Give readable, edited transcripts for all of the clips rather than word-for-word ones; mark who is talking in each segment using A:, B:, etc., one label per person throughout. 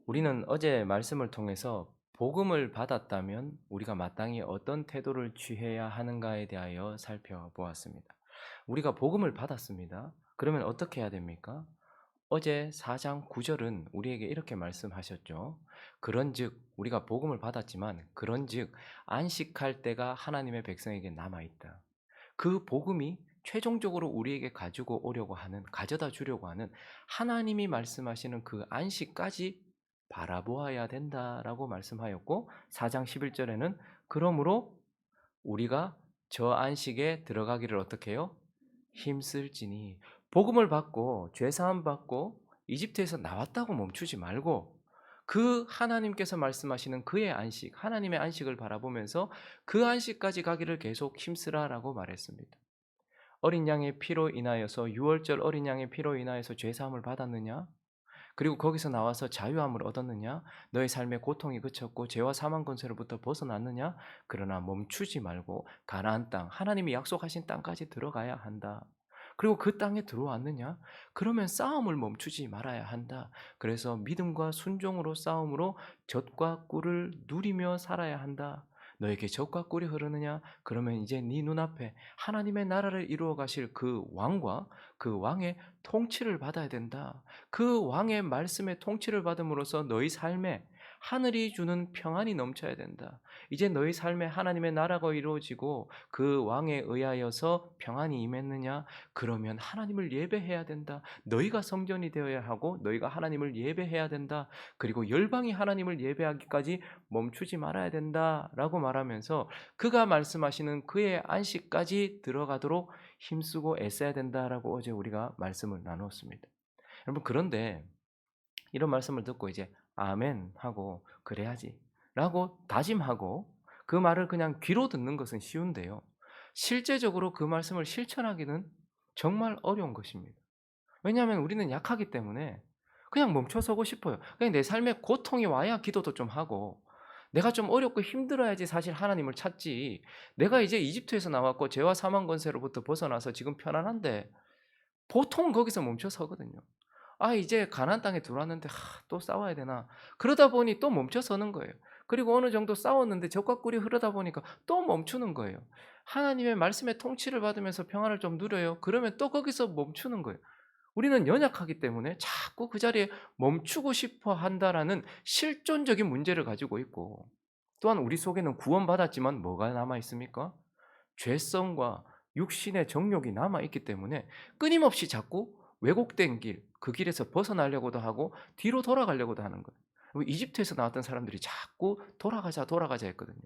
A: 우리는 어제 말씀을 통해서 복음을 받았다면 우리가 마땅히 어떤 태도를 취해야 하는가에 대하여 살펴보았습니다. 우리가 복음을 받았습니다. 그러면 어떻게 해야 됩니까? 어제 4장 9절은 우리에게 이렇게 말씀하셨죠. 그런즉 우리가 복음을 받았지만 그런즉 안식할 때가 하나님의 백성에게 남아 있다. 그 복음이 최종적으로 우리에게 가지고 오려고 하는, 가져다 주려고 하는 하나님이 말씀하시는 그 안식까지 바라보아야 된다라고 말씀하였고, 4장 11절에는 그러므로 우리가 저 안식에 들어가기를 어떻게 해요? 힘쓸지니. 복음을 받고 죄 사함 받고 이집트에서 나왔다고 멈추지 말고 그 하나님께서 말씀하시는 그의 안식, 하나님의 안식을 바라보면서 그 안식까지 가기를 계속 힘쓰라라고 말했습니다. 어린 양의 피로 인하여서, 유월절 어린 양의 피로 인하여서 죄 사함을 받았느냐? 그리고 거기서 나와서 자유함을 얻었느냐? 너의 삶의 고통이 그쳤고 죄와 사망 권세로부터 벗어났느냐? 그러나 멈추지 말고 가나안 땅, 하나님이 약속하신 땅까지 들어가야 한다. 그리고 그 땅에 들어왔느냐? 그러면 싸움을 멈추지 말아야 한다. 그래서 믿음과 순종으로 싸움으로 젖과 꿀을 누리며 살아야 한다. 너에게 젖과 꿀이 흐르느냐? 그러면 이제 네 눈앞에 하나님의 나라를 이루어 가실 그 왕과 그 왕의 통치를 받아야 된다. 그 왕의 말씀의 통치를 받음으로써 너희 삶에 하늘이 주는 평안이 넘쳐야 된다. 이제 너희 삶에 하나님의 나라가 이루어지고 그 왕에 의하여서 평안이 임했느냐? 그러면 하나님을 예배해야 된다. 너희가 성전이 되어야 하고 너희가 하나님을 예배해야 된다. 그리고 열방이 하나님을 예배하기까지 멈추지 말아야 된다라고 말하면서 그가 말씀하시는 그의 안식까지 들어가도록 힘쓰고 애써야 된다라고 어제 우리가 말씀을 나누었습니다. 여러분, 그런데 이런 말씀을 듣고 이제 아멘 하고 그래야지 라고 다짐하고 그 말을 그냥 귀로 듣는 것은 쉬운데요. 실제적으로 그 말씀을 실천하기는 정말 어려운 것입니다. 왜냐하면 우리는 약하기 때문에 그냥 멈춰서고 싶어요. 그냥 내 삶에 고통이 와야 기도도 좀 하고 내가 좀 어렵고 힘들어야지 사실 하나님을 찾지. 내가 이제 이집트에서 나왔고 죄와 사망 권세로부터 벗어나서 지금 편안한데 보통 거기서 멈춰 서거든요. 아, 이제 가나안 땅에 들어왔는데 또 싸워야 되나? 그러다 보니 또 멈춰 서는 거예요. 그리고 어느 정도 싸웠는데 적과 꿀이 흐르다 보니까 또 멈추는 거예요. 하나님의 말씀의 통치를 받으면서 평안을 좀 누려요. 그러면 또 거기서 멈추는 거예요. 우리는 연약하기 때문에 자꾸 그 자리에 멈추고 싶어 한다라는 실존적인 문제를 가지고 있고, 또한 우리 속에는 구원받았지만 뭐가 남아 있습니까? 죄성과 육신의 정욕이 남아 있기 때문에 끊임없이 자꾸 왜곡된 길, 그 길에서 벗어나려고도 하고 뒤로 돌아가려고도 하는 거예요. 이집트에서 나왔던 사람들이 자꾸 돌아가자 돌아가자 했거든요.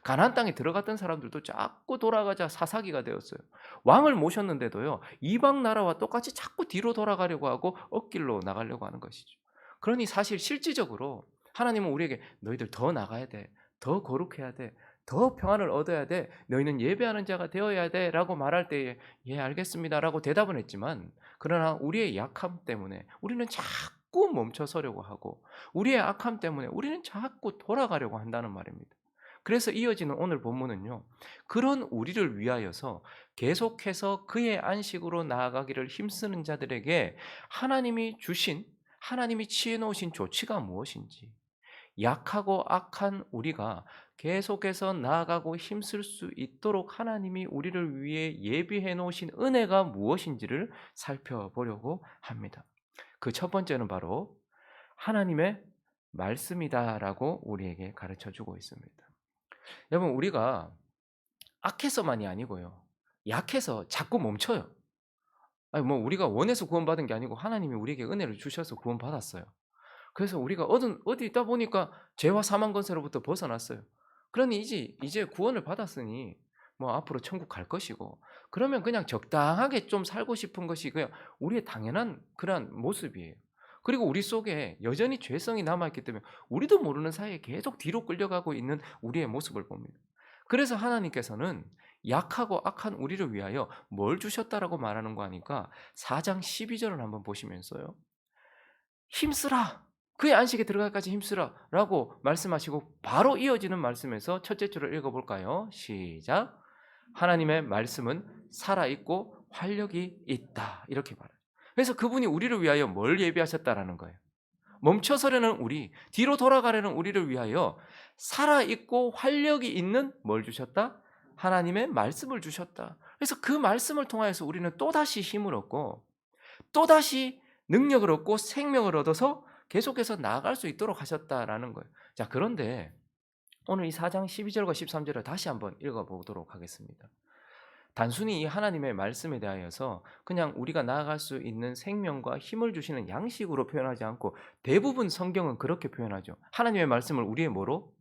A: 가나안 땅에 들어갔던 사람들도 자꾸 돌아가자 사사기가 되었어요. 왕을 모셨는데도요, 이방 나라와 똑같이 자꾸 뒤로 돌아가려고 하고 엇길로 나가려고 하는 것이죠. 그러니 사실 실질적으로 하나님은 우리에게 너희들 더 나가야 돼. 더 거룩해야 돼. 더 평안을 얻어야 돼. 너희는 예배하는 자가 되어야 돼. 라고 말할 때에 예, 알겠습니다. 라고 대답은 했지만, 그러나 우리의 약함 때문에 우리는 자꾸 멈춰 서려고 하고, 우리의 악함 때문에 우리는 자꾸 돌아가려고 한다는 말입니다. 그래서 이어지는 오늘 본문은요, 그런 우리를 위하여서 계속해서 그의 안식으로 나아가기를 힘쓰는 자들에게 하나님이 주신, 하나님이 취해 놓으신 조치가 무엇인지, 약하고 악한 우리가 계속해서 나아가고 힘쓸 수 있도록 하나님이 우리를 위해 예비해 놓으신 은혜가 무엇인지를 살펴보려고 합니다. 그 첫 번째는 바로 하나님의 말씀이다라고 우리에게 가르쳐 주고 있습니다. 여러분, 우리가 악해서만이 아니고요, 약해서 자꾸 멈춰요. 아니, 뭐 우리가 원해서 구원받은 게 아니고 하나님이 우리에게 은혜를 주셔서 구원받았어요. 그래서 우리가 어디 있다 보니까 죄와 사망 권세로부터 벗어났어요. 그러니 이제 구원을 받았으니 뭐 앞으로 천국 갈 것이고, 그러면 그냥 적당하게 좀 살고 싶은 것이 그냥 우리의 당연한 그러한 모습이에요. 그리고 우리 속에 여전히 죄성이 남아있기 때문에 우리도 모르는 사이에 계속 뒤로 끌려가고 있는 우리의 모습을 봅니다. 그래서 하나님께서는 약하고 악한 우리를 위하여 뭘 주셨다라고 말하는 거 하니까 4장 12절을 한번 보시면서요, 힘쓰라. 그의 안식에 들어갈까지 힘쓰라 라고 말씀하시고 바로 이어지는 말씀에서 첫째 줄을 읽어볼까요? 시작. 하나님의 말씀은 살아있고 활력이 있다. 이렇게 말해요. 그래서 그분이 우리를 위하여 뭘 예비하셨다라는 거예요? 멈춰서려는 우리, 뒤로 돌아가려는 우리를 위하여 살아있고 활력이 있는 뭘 주셨다? 하나님의 말씀을 주셨다. 그래서 그 말씀을 통하여서 우리는 또다시 힘을 얻고 또다시 능력을 얻고 생명을 얻어서 계속해서 나아갈 수 있도록 하셨다라는 거예요. 자, 그런데 오늘 이 4장 12절과 13절을 다시 한번 읽어보도록 하겠습니다. 단순히 이 하나님의 말씀에 대하여서 그냥 우리가 나아갈 수 있는 생명과 힘을 주시는 양식으로 표현하지 않고 대부분 성경은 그렇게 표현하죠. 하나님의 말씀을 우리의 뭐로?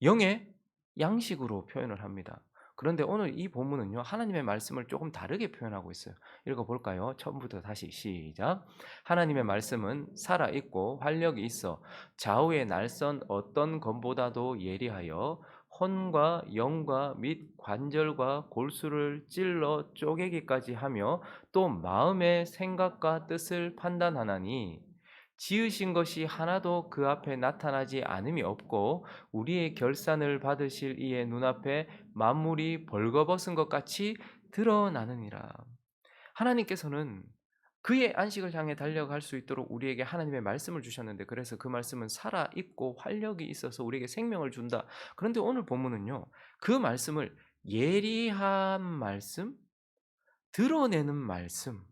A: 영의 양식으로 표현을 합니다. 그런데 오늘 이 본문은요, 하나님의 말씀을 조금 다르게 표현하고 있어요. 읽어볼까요? 처음부터 다시 시작. 하나님의 말씀은 살아있고 활력이 있어 좌우의 날선 어떤 검보다도 예리하여 혼과 영과 및 관절과 골수를 찔러 쪼개기까지 하며 또 마음의 생각과 뜻을 판단하나니 지으신 것이 하나도 그 앞에 나타나지 않음이 없고 우리의 결산을 받으실 이의 눈앞에 만물이 벌거벗은 것 같이 드러나느니라. 하나님께서는 그의 안식을 향해 달려갈 수 있도록 우리에게 하나님의 말씀을 주셨는데, 그래서 그 말씀은 살아있고 활력이 있어서 우리에게 생명을 준다. 그런데 오늘 본문은요, 그 말씀을 예리한 말씀, 드러내는 말씀,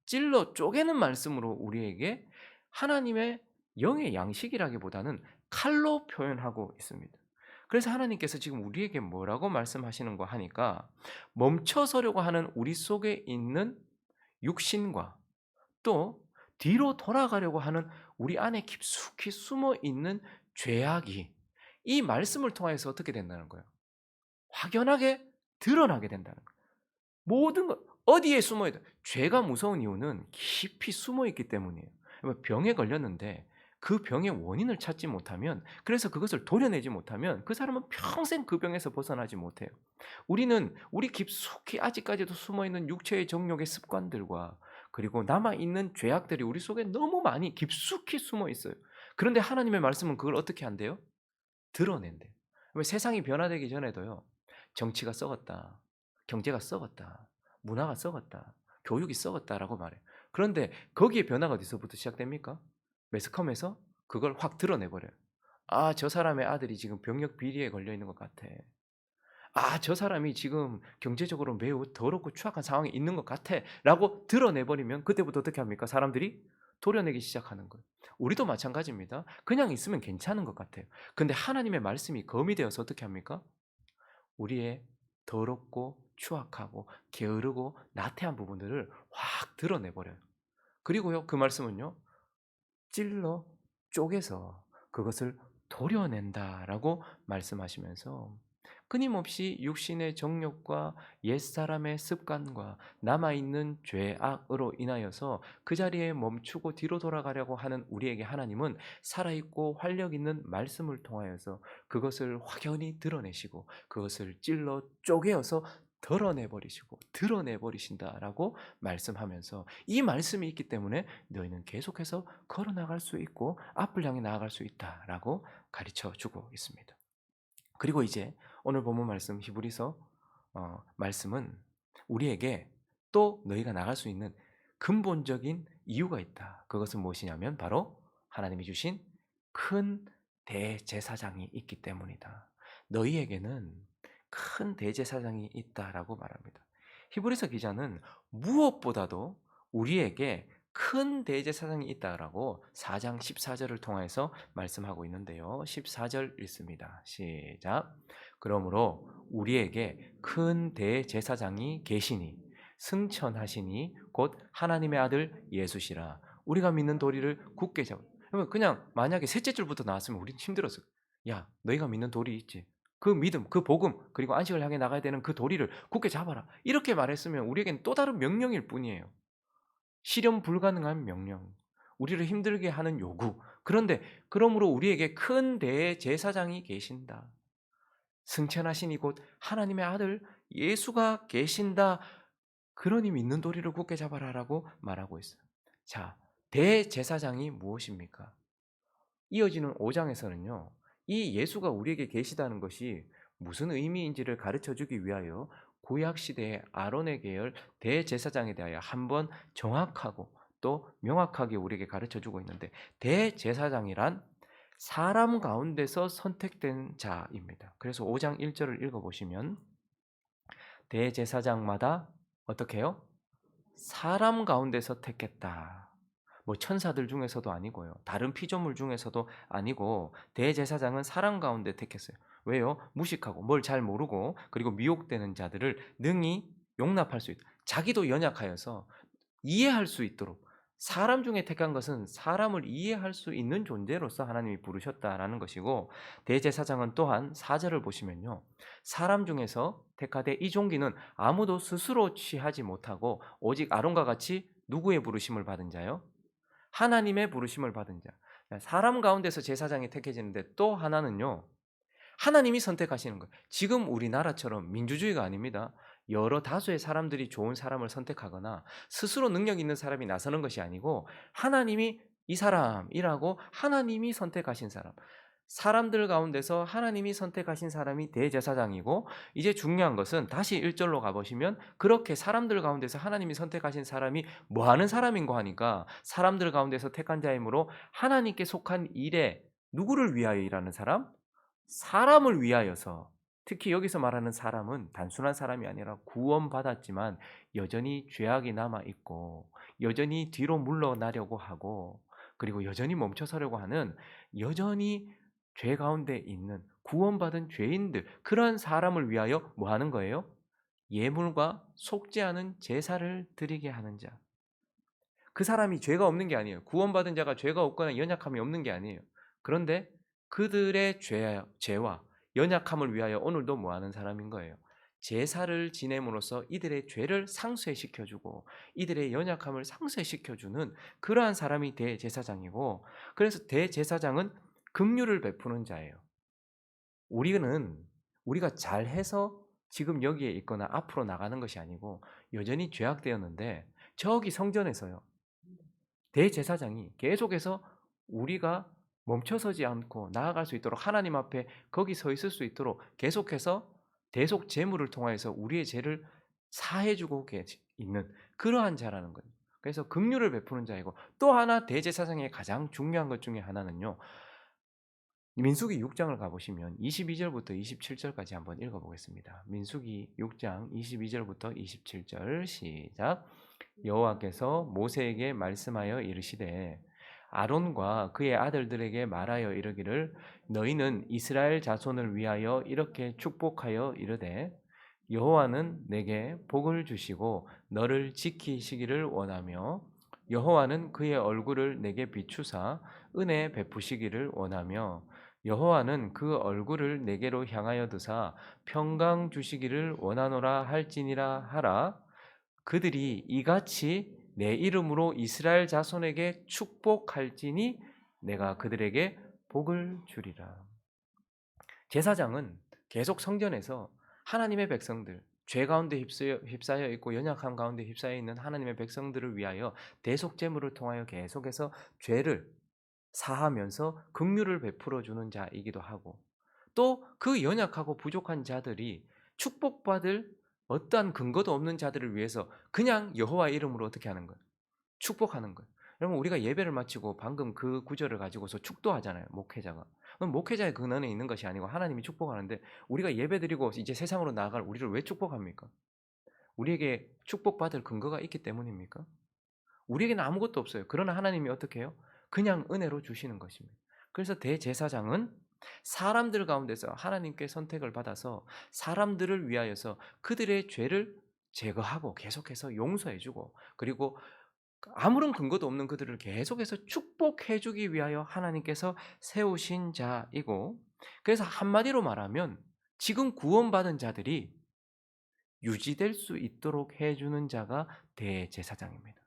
A: 찔러 쪼개는 말씀으로 우리에게 하나님의 영의 양식이라기보다는 칼로 표현하고 있습니다. 그래서 하나님께서 지금 우리에게 뭐라고 말씀하시는가 하니까, 멈춰서려고 하는 우리 속에 있는 육신과 또 뒤로 돌아가려고 하는 우리 안에 깊숙이 숨어 있는 죄악이 이 말씀을 통해서 어떻게 된다는 거예요? 확연하게 드러나게 된다는 거예요. 모든 것 어디에 숨어 있다. 죄가 무서운 이유는 깊이 숨어 있기 때문이에요. 병에 걸렸는데 그 병의 원인을 찾지 못하면, 그래서 그것을 도려내지 못하면 그 사람은 평생 그 병에서 벗어나지 못해요. 우리는 우리 깊숙이 아직까지도 숨어 있는 육체의 정욕의 습관들과 그리고 남아 있는 죄악들이 우리 속에 너무 많이 깊숙이 숨어 있어요. 그런데 하나님의 말씀은 그걸 어떻게 한대요? 드러낸대요. 세상이 변화되기 전에도요, 정치가 썩었다, 경제가 썩었다, 문화가 썩었다, 교육이 썩었다라고 말해요. 그런데 거기에 변화가 어디서부터 시작됩니까? 매스컴에서 그걸 확 드러내버려요. 아, 저 사람의 아들이 지금 병역 비리에 걸려 있는 것 같아. 아, 저 사람이 지금 경제적으로 매우 더럽고 추악한 상황에 있는 것 같아. 라고 드러내버리면 그때부터 어떻게 합니까? 사람들이 도려내기 시작하는 거예요. 우리도 마찬가지입니다. 그냥 있으면 괜찮은 것 같아요. 근데 하나님의 말씀이 검이 되어서 어떻게 합니까? 우리의 더럽고 추악하고 게으르고 나태한 부분들을 확 드러내버려요. 그리고요, 그 말씀은요, 찔러 쪼개서 그것을 도려낸다라고 말씀하시면서 끊임없이 육신의 정욕과 옛사람의 습관과 남아있는 죄악으로 인하여서 그 자리에 멈추고 뒤로 돌아가려고 하는 우리에게 하나님은 살아있고 활력있는 말씀을 통하여서 그것을 확연히 드러내시고 그것을 찔러 쪼개어서 덜어내버리시고 드러내버리신다라고 말씀하면서, 이 말씀이 있기 때문에 너희는 계속해서 걸어 나갈 수 있고 앞을 향해 나아갈 수 있다라고 가르쳐 주고 있습니다. 그리고 이제 오늘 본문 말씀 히브리서 말씀은 우리에게 또 너희가 나갈 수 있는 근본적인 이유가 있다. 그것은 무엇이냐면 바로 하나님이 주신 큰 대제사장이 있기 때문이다. 너희에게는 큰 대제사장이 있다라고 말합니다. 히브리서 기자는 무엇보다도 우리에게 큰 대제사장이 있다라고 4장 14절을 통해서 말씀하고 있는데요. 14절 읽습니다. 시작. 그러므로 우리에게 큰 대제사장이 계시니 승천하시니 곧 하나님의 아들 예수시라. 우리가 믿는 도리를 굳게 잡아. 그냥 만약에 셋째 줄부터 나왔으면 우린 힘들었어. 야, 너희가 믿는 도리 있지? 그 믿음, 그 복음, 그리고 안식을 향해 나가야 되는 그 도리를 굳게 잡아라. 이렇게 말했으면 우리에겐 또 다른 명령일 뿐이에요. 실현 불가능한 명령, 우리를 힘들게 하는 요구. 그런데 그러므로 우리에게 큰 대제사장이 계신다. 승천하신 이곳 하나님의 아들 예수가 계신다. 그러니 믿는 도리를 굳게 잡아라라고 말하고 있어요. 자, 대제사장이 무엇입니까? 이어지는 5장에서는요. 이 예수가 우리에게 계시다는 것이 무슨 의미인지를 가르쳐 주기 위하여 구약 시대의 아론의 계열 대제사장에 대하여 한번 정확하고 또 명확하게 우리에게 가르쳐 주고 있는데, 대제사장이란 사람 가운데서 선택된 자입니다. 그래서 5장 1절을 읽어보시면 대제사장마다 어떻게 해요? 사람 가운데서 택했다. 뭐 천사들 중에서도 아니고요. 다른 피조물 중에서도 아니고 대제사장은 사람 가운데 택했어요. 왜요? 무식하고 뭘 잘 모르고 그리고 미혹되는 자들을 능히 용납할 수 있다. 자기도 연약하여서 이해할 수 있도록 사람 중에 택한 것은 사람을 이해할 수 있는 존재로서 하나님이 부르셨다라는 것이고, 대제사장은 또한 4절을 보시면요. 사람 중에서 택하되 이 종기는 아무도 스스로 취하지 못하고 오직 아론과 같이 누구의 부르심을 받은 자요? 하나님의 부르심을 받은 자. 사람 가운데서 제사장이 택해지는데 또 하나는요. 하나님이 선택하시는 거예요. 지금 우리나라처럼 민주주의가 아닙니다. 여러 다수의 사람들이 좋은 사람을 선택하거나 스스로 능력 있는 사람이 나서는 것이 아니고 하나님이 이 사람이라고 하나님이 선택하신 사람. 사람들 가운데서 하나님이 선택하신 사람이 대제사장이고, 이제 중요한 것은 다시 1절로 가보시면 그렇게 사람들 가운데서 하나님이 선택하신 사람이 뭐 하는 사람인고 하니까 사람들 가운데서 택한 자이므로 하나님께 속한 일에 누구를 위하여 일하는 사람? 사람을 위하여서. 특히 여기서 말하는 사람은 단순한 사람이 아니라 구원받았지만 여전히 죄악이 남아있고 여전히 뒤로 물러나려고 하고 그리고 여전히 멈춰서려고 하는, 여전히 죄 가운데 있는 구원받은 죄인들, 그런 사람을 위하여 뭐 하는 거예요? 예물과 속지 않은 제사를 드리게 하는 자. 그 사람이 죄가 없는 게 아니에요. 구원받은 자가 죄가 없거나 연약함이 없는 게 아니에요. 그런데 그들의 죄와 연약함을 위하여 오늘도 뭐 하는 사람인 거예요? 제사를 지냄으로써 이들의 죄를 상쇄시켜주고 이들의 연약함을 상쇄시켜주는 그러한 사람이 대제사장이고, 그래서 대제사장은 긍휼을 베푸는 자예요. 우리가 잘해서 지금 여기에 있거나 앞으로 나가는 것이 아니고 여전히 죄악되었는데 저기 성전에서요. 대제사장이 계속해서 우리가 멈춰서지 않고 나아갈 수 있도록 하나님 앞에 거기 서 있을 수 있도록 계속해서 대속 제물을 통하여서 우리의 죄를 사해 주고 있는 그러한 자라는 거예요. 그래서 긍휼을 베푸는 자이고, 또 하나 대제사장의 가장 중요한 것 중에 하나는요. 민수기 6장을 가보시면 22절부터 27절까지 한번 읽어보겠습니다. 민수기 6장 22절부터 27절 시작. 여호와께서 모세에게 말씀하여 이르시되 아론과 그의 아들들에게 말하여 이르기를 너희는 이스라엘 자손을 위하여 이렇게 축복하여 이르되 여호와는 내게 복을 주시고 너를 지키시기를 원하며 여호와는 그의 얼굴을 내게 비추사 은혜 베푸시기를 원하며 여호와는 그 얼굴을 내게로 향하여 드사 평강 주시기를 원하노라 할지니라 하라. 그들이 이같이 내 이름으로 이스라엘 자손에게 축복할지니 내가 그들에게 복을 주리라. 제사장은 계속 성전에서 하나님의 백성들, 죄 가운데 휩싸여 있고 연약함 가운데 휩싸여 있는 하나님의 백성들을 위하여 대속 제물을 통하여 계속해서 죄를 사하면서 긍휼을 베풀어 주는 자이기도 하고, 또 그 연약하고 부족한 자들이 축복받을 어떠한 근거도 없는 자들을 위해서 그냥 여호와 이름으로 어떻게 하는 거예요? 축복하는 거예요. 여러분, 우리가 예배를 마치고 방금 그 구절을 가지고서 축도하잖아요, 목회자가. 그럼 목회자의 근원에 있는 것이 아니고 하나님이 축복하는데, 우리가 예배드리고 이제 세상으로 나아갈 우리를 왜 축복합니까? 우리에게 축복받을 근거가 있기 때문입니까? 우리에게는 아무것도 없어요. 그러나 하나님이 어떻게 해요? 그냥 은혜로 주시는 것입니다. 그래서 대제사장은 사람들 가운데서 하나님께 선택을 받아서 사람들을 위하여서 그들의 죄를 제거하고 계속해서 용서해주고, 그리고 아무런 근거도 없는 그들을 계속해서 축복해주기 위하여 하나님께서 세우신 자이고, 그래서 한마디로 말하면 지금 구원받은 자들이 유지될 수 있도록 해주는 자가 대제사장입니다.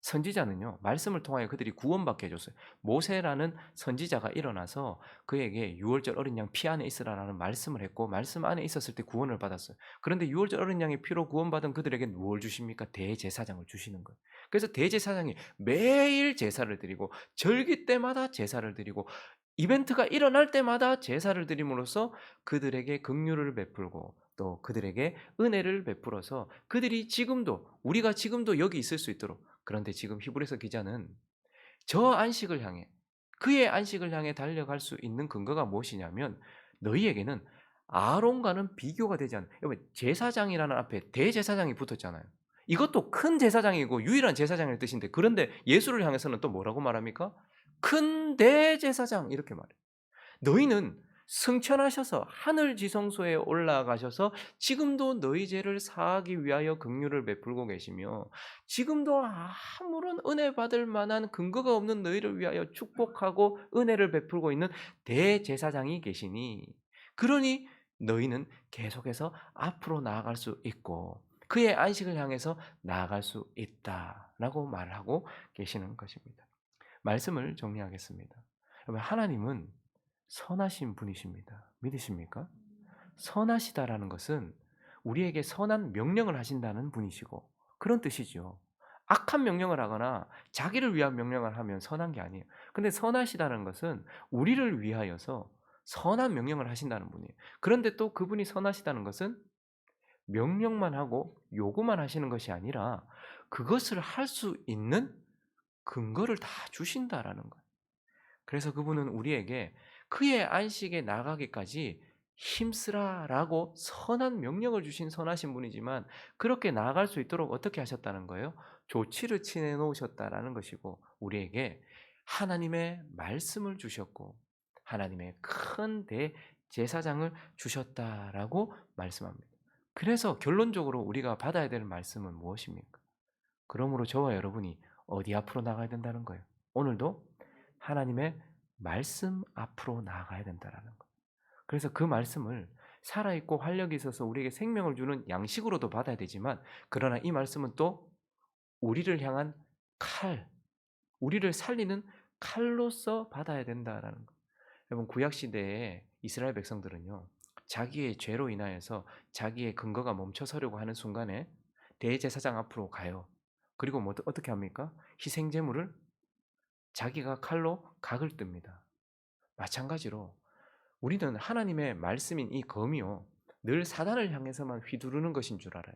A: 선지자는요, 말씀을 통하여 그들이 구원받게 해줬어요. 모세라는 선지자가 일어나서 그에게 유월절 어린 양 피 안에 있으라라는 말씀을 했고, 말씀 안에 있었을 때 구원을 받았어요. 그런데 유월절 어린 양의 피로 구원받은 그들에게 무엇을 주십니까? 대제사장을 주시는 거예요. 그래서 대제사장이 매일 제사를 드리고 절기 때마다 제사를 드리고 이벤트가 일어날 때마다 제사를 드림으로써 그들에게 긍휼을 베풀고 또 그들에게 은혜를 베풀어서 그들이 지금도 우리가 지금도 여기 있을 수 있도록. 그런데 지금 히브리서 기자는 저 안식을 향해 그의 안식을 향해 달려갈 수 있는 근거가 무엇이냐면 너희에게는 아론과는 비교가 되지 않는 여러분 제사장이라는 앞에 대제사장이 붙었잖아요. 이것도 큰 제사장이고 유일한 제사장의 뜻인데 그런데 예수를 향해서는 또 뭐라고 말합니까? 큰 대제사장 이렇게 말해요. 너희는 승천하셔서 하늘 지성소에 올라가셔서 지금도 너희 죄를 사하기 위하여 긍휼을 베풀고 계시며 지금도 아무런 은혜 받을 만한 근거가 없는 너희를 위하여 축복하고 은혜를 베풀고 있는 대제사장이 계시니 그러니 너희는 계속해서 앞으로 나아갈 수 있고 그의 안식을 향해서 나아갈 수 있다라고 말하고 계시는 것입니다. 말씀을 정리하겠습니다. 여러분 하나님은 선하신 분이십니다. 믿으십니까? 선하시다라는 것은 우리에게 선한 명령을 하신다는 분이시고 그런 뜻이죠. 악한 명령을 하거나 자기를 위한 명령을 하면 선한 게 아니에요. 근데 선하시다는 것은 우리를 위하여서 선한 명령을 하신다는 분이에요. 그런데 또 그분이 선하시다는 것은 명령만 하고 요구만 하시는 것이 아니라 그것을 할 수 있는 근거를 다 주신다라는 거예요. 그래서 그분은 우리에게 그의 안식에 나가기까지 힘쓰라라고 선한 명령을 주신 선하신 분이지만 그렇게 나아갈 수 있도록 어떻게 하셨다는 거예요? 조치를 취해 놓으셨다라는 것이고 우리에게 하나님의 말씀을 주셨고 하나님의 큰 대제사장을 주셨다라고 말씀합니다. 그래서 결론적으로 우리가 받아야 될 말씀은 무엇입니까? 그러므로 저와 여러분이 어디 앞으로 나가야 된다는 거예요? 오늘도 하나님의 말씀 앞으로 나아가야 된다라는 거. 그래서 그 말씀을 살아있고 활력이 있어서 우리에게 생명을 주는 양식으로도 받아야 되지만 그러나 이 말씀은 또 우리를 향한 칼, 우리를 살리는 칼로서 받아야 된다라는 거. 여러분 구약 시대에 이스라엘 백성들은요. 자기의 죄로 인하여서 자기의 근거가 멈춰서려고 하는 순간에 대제사장 앞으로 가요. 그리고 뭐 어떻게 합니까? 희생 제물을 자기가 칼로 각을 뜹니다. 마찬가지로 우리는 하나님의 말씀인 이 검이요. 늘 사단을 향해서만 휘두르는 것인 줄 알아요.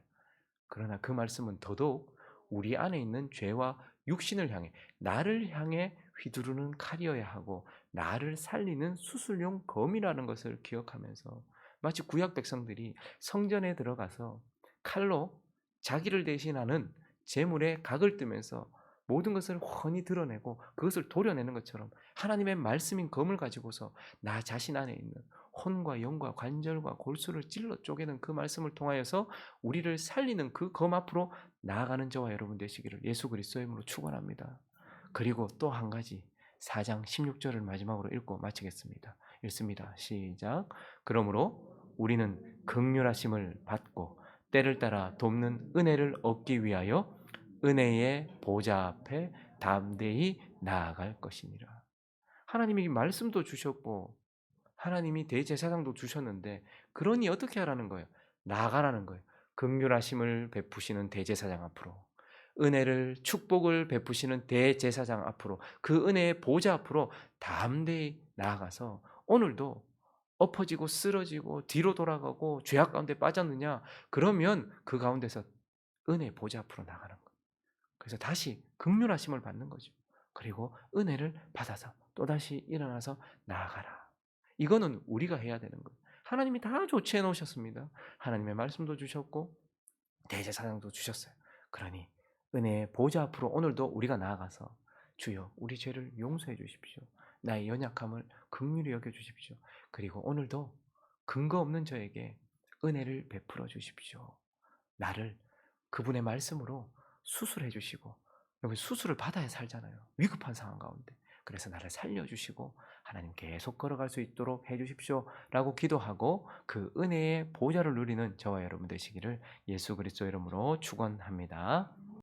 A: 그러나 그 말씀은 더더욱 우리 안에 있는 죄와 육신을 향해 나를 향해 휘두르는 칼이어야 하고 나를 살리는 수술용 검이라는 것을 기억하면서 마치 구약 백성들이 성전에 들어가서 칼로 자기를 대신하는 제물에 각을 뜨면서 모든 것을 훤히 드러내고 그것을 도려내는 것처럼 하나님의 말씀인 검을 가지고서 나 자신 안에 있는 혼과 영과 관절과 골수를 찔러 쪼개는 그 말씀을 통하여서 우리를 살리는 그 검 앞으로 나아가는 저와 여러분 되시기를 예수 그리스도의 이름으로 축원합니다. 그리고 또 한 가지 4장 16절을 마지막으로 읽고 마치겠습니다. 읽습니다. 시작. 그러므로 우리는 긍휼하심을 받고 때를 따라 돕는 은혜를 얻기 위하여 은혜의 보좌 앞에 담대히 나아갈 것이니라. 하나님이 말씀도 주셨고 하나님이 대제사장도 주셨는데 그러니 어떻게 하라는 거예요? 나아가라는 거예요. 긍휼하심을 베푸시는 대제사장 앞으로 은혜를 축복을 베푸시는 대제사장 앞으로 그 은혜의 보좌 앞으로 담대히 나아가서 오늘도 엎어지고 쓰러지고 뒤로 돌아가고 죄악 가운데 빠졌느냐? 그러면 그 가운데서 은혜의 보좌 앞으로 나가는 거예요. 그래서 다시 긍휼하심을 받는 거죠. 그리고 은혜를 받아서 또다시 일어나서 나아가라. 이거는 우리가 해야 되는 거예요. 하나님이 다 조치해 놓으셨습니다. 하나님의 말씀도 주셨고 대제사장도 주셨어요. 그러니 은혜의 보좌 앞으로 오늘도 우리가 나아가서 주여 우리 죄를 용서해 주십시오. 나의 연약함을 긍휼히 여겨 주십시오. 그리고 오늘도 근거 없는 저에게 은혜를 베풀어 주십시오. 나를 그분의 말씀으로 수술해 주시고 여기 수술을 받아야 살잖아요. 위급한 상황 가운데. 그래서 나를 살려주시고 하나님 계속 걸어갈 수 있도록 해주십시오 라고 기도하고 그 은혜의 보좌를 누리는 저와 여러분 되시기를 예수 그리스도 이름으로 축원합니다.